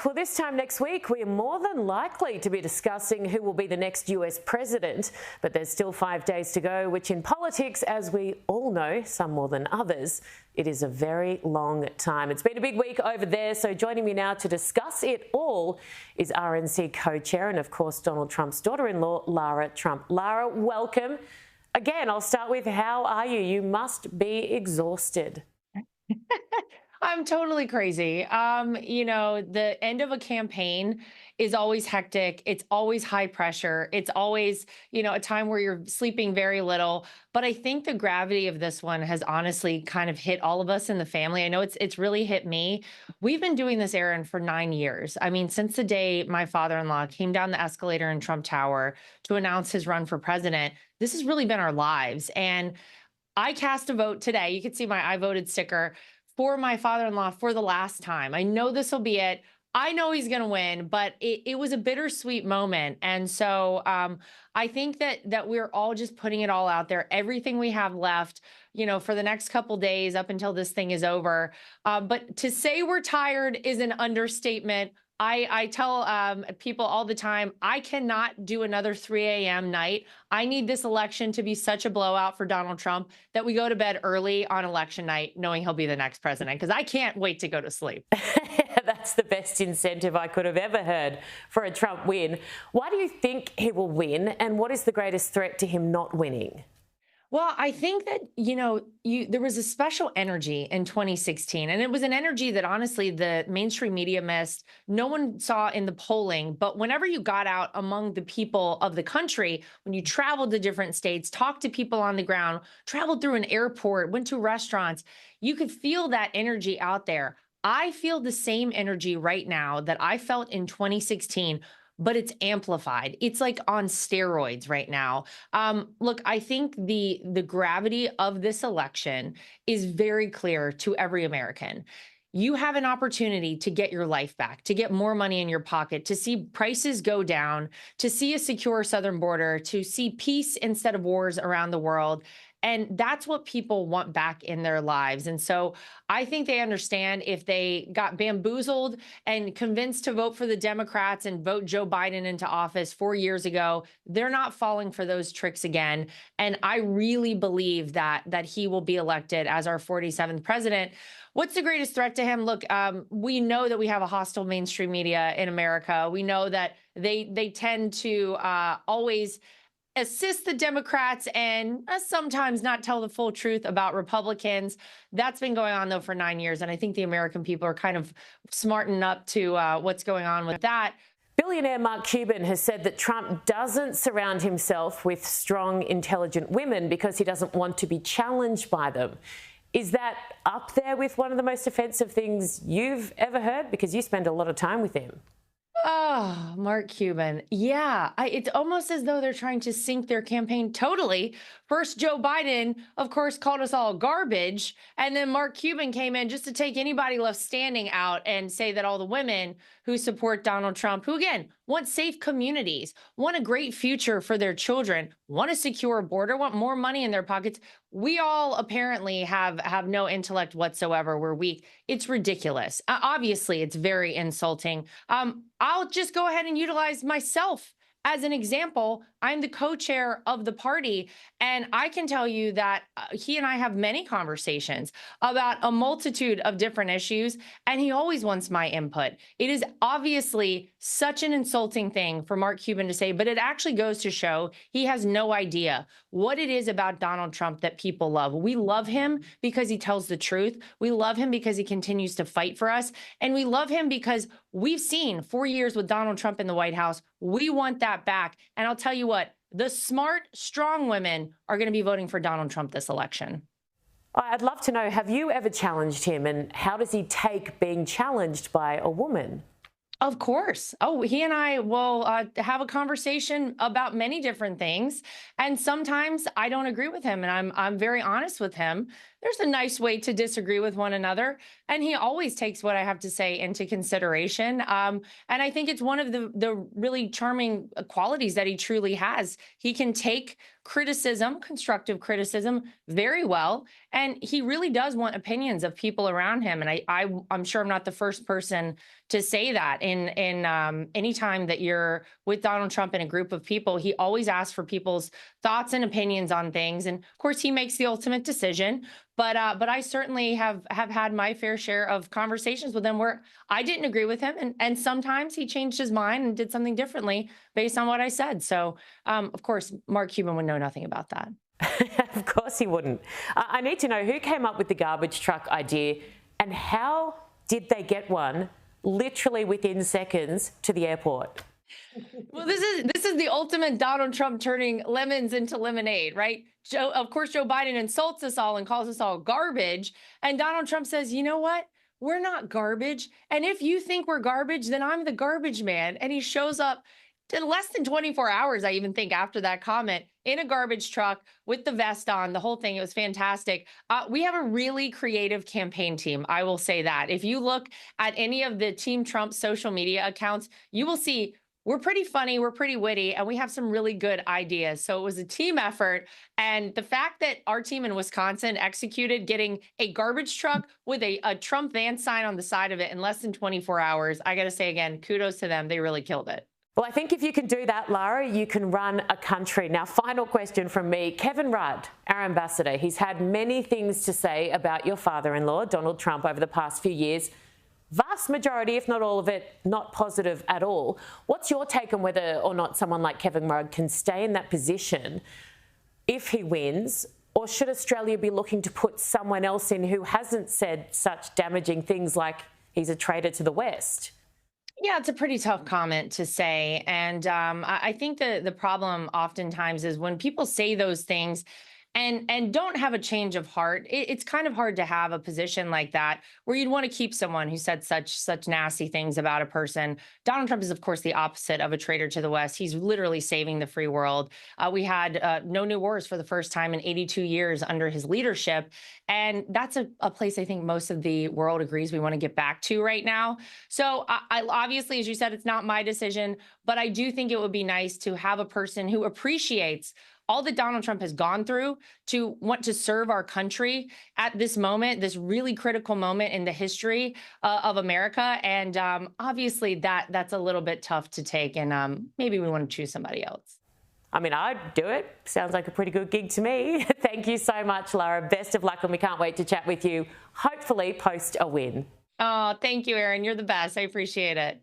Well, this time next week, we are more than likely to be discussing who will be the next US president, but there's still 5 days to go, which in politics, as we all know, some more than others, it is a very long time. It's been a big week over there, so joining me now to discuss it all is RNC Co-Chair and, of course, Donald Trump's daughter-in-law, Lara Trump. Lara, welcome. Again, I'll start with, how are you? You must be exhausted. I'm totally crazy. The end of a campaign is always hectic. It's always high pressure. It's always, a time where you're sleeping very little. But I think the gravity of this one has honestly kind of hit all of us in the family. I know it's really hit me. We've been doing this, Erin, for 9 years. I mean, since the day my father-in-law came down the escalator in Trump Tower to announce his run for president, this has really been our lives. And I cast a vote today. You can see my I voted sticker for my father-in-law for the last time. I know this will be it. I know he's going to win, but it was a bittersweet moment. And so I think that we're all just putting it all out there, everything we have left, for the next couple days up until this thing is over. But to say we're tired is an understatement. I tell people all the time, I cannot do another 3 a.m. night. I need this election to be such a blowout for Donald Trump that we go to bed early on election night knowing he'll be the next president, because I can't wait to go to sleep. That's the best incentive I could have ever heard for a Trump win. Why do you think he will win, and what is the greatest threat to him not winning? Well, I think that, there was a special energy in 2016, and it was an energy that honestly the mainstream media missed. No one saw in the polling, but whenever you got out among the people of the country, when you traveled to different states, talked to people on the ground, traveled through an airport, went to restaurants, you could feel that energy out there. I feel the same energy right now that I felt in 2016, but it's amplified. It's like on steroids right now. Look, I think the gravity of this election is very clear to every American. You have an opportunity to get your life back, to get more money in your pocket, to see prices go down, to see a secure southern border, to see peace instead of wars around the world. And that's what people want back in their lives. And so I think they understand if they got bamboozled and convinced to vote for the Democrats and vote Joe Biden into office 4 years ago, they're not falling for those tricks again. And I really believe that he will be elected as our 47th president. What's the greatest threat to him? Look, we know that we have a hostile mainstream media in America. We know that they tend to always assist the Democrats and sometimes not tell the full truth about Republicans. That's been going on, though, for 9 years. And I think the American people are kind of smarting up to what's going on with that. Billionaire Mark Cuban has said that Trump doesn't surround himself with strong, intelligent women because he doesn't want to be challenged by them. Is that up there with one of the most offensive things you've ever heard? Because you spend a lot of time with him. Oh, Mark Cuban. Yeah, it's almost as though they're trying to sink their campaign totally. First, Joe Biden, of course, called us all garbage. And then Mark Cuban came in just to take anybody left standing out and say that all the women who support Donald Trump, who, again, want safe communities, want a great future for their children, want a secure border, want more money in their pockets. We all apparently have no intellect whatsoever. We're weak. It's ridiculous. Obviously, it's very insulting. I'll just go ahead and utilize myself as an example. I'm the co-chair of the party, and I can tell you that he and I have many conversations about a multitude of different issues, and he always wants my input. It is obviously such an insulting thing for Mark Cuban to say, but it actually goes to show he has no idea what it is about Donald Trump that people love. We love him because he tells the truth. We love him because he continues to fight for us, and we love him because we've seen 4 years with Donald Trump in the White House. We want that back. And I'll tell you what, the smart, strong women are going to be voting for Donald Trump this election. I'd love to know, have you ever challenged him, and how does he take being challenged by a woman? Of course. Oh, he and I will have a conversation about many different things. And sometimes I don't agree with him, and I'm very honest with him. there's a nice way to disagree with one another. And he always takes what I have to say into consideration. And I think it's one of the really charming qualities that he truly has. He can take criticism, constructive criticism, very well. And he really does want opinions of people around him. And I'm sure I'm not the first person to say that. In any time that you're with Donald Trump in a group of people, he always asks for people's thoughts and opinions on things. And of course, he makes the ultimate decision. But I certainly have had my fair share of conversations with him where I didn't agree with him. And sometimes he changed his mind and did something differently based on what I said. So, of course, Mark Cuban would know nothing about that. Of course he wouldn't. I need to know who came up with the garbage truck idea and how did they get one literally within seconds to the airport? Well, this is the ultimate Donald Trump turning lemons into lemonade, right? Of course, Joe Biden insults us all and calls us all garbage. And Donald Trump says, you know what? We're not garbage. And if you think we're garbage, then I'm the garbage man. And he shows up in less than 24 hours, I even think, after that comment, in a garbage truck with the vest on, the whole thing. It was fantastic. We have a really creative campaign team. I will say that. If you look at any of the Team Trump social media accounts, you will see we're pretty funny, we're pretty witty, and we have some really good ideas. So it was a team effort. And the fact that our team in Wisconsin executed getting a garbage truck with a Trump van sign on the side of it in less than 24 hours, I got to say again, kudos to them. They really killed it. Well, I think if you can do that, Lara, you can run a country. Now, final question from me. Kevin Rudd, our ambassador, he's had many things to say about your father-in-law, Donald Trump, over the past few years. Vast majority, if not all of it, not positive at all. What's your take on whether or not someone like Kevin Rudd can stay in that position if he wins? Or should Australia be looking to put someone else in who hasn't said such damaging things like he's a traitor to the West? Yeah, it's a pretty tough comment to say. And I think the problem oftentimes is when people say those things and don't have a change of heart, it's kind of hard to have a position like that where you'd want to keep someone who said such nasty things about a person. Donald Trump is, of course, the opposite of a traitor to the West. He's literally saving the free world. We had no new wars for the first time in 82 years under his leadership. And that's a place I think most of the world agrees we want to get back to right now. So I obviously, as you said, it's not my decision, but I do think it would be nice to have a person who appreciates all that Donald Trump has gone through to want to serve our country at this moment, this really critical moment in the history of America. And obviously that's a little bit tough to take. And maybe we want to choose somebody else. I mean, I'd do it. Sounds like a pretty good gig to me. Thank you so much, Lara. Best of luck, and we can't wait to chat with you, hopefully post a win. Oh, thank you, Erin. You're the best. I appreciate it.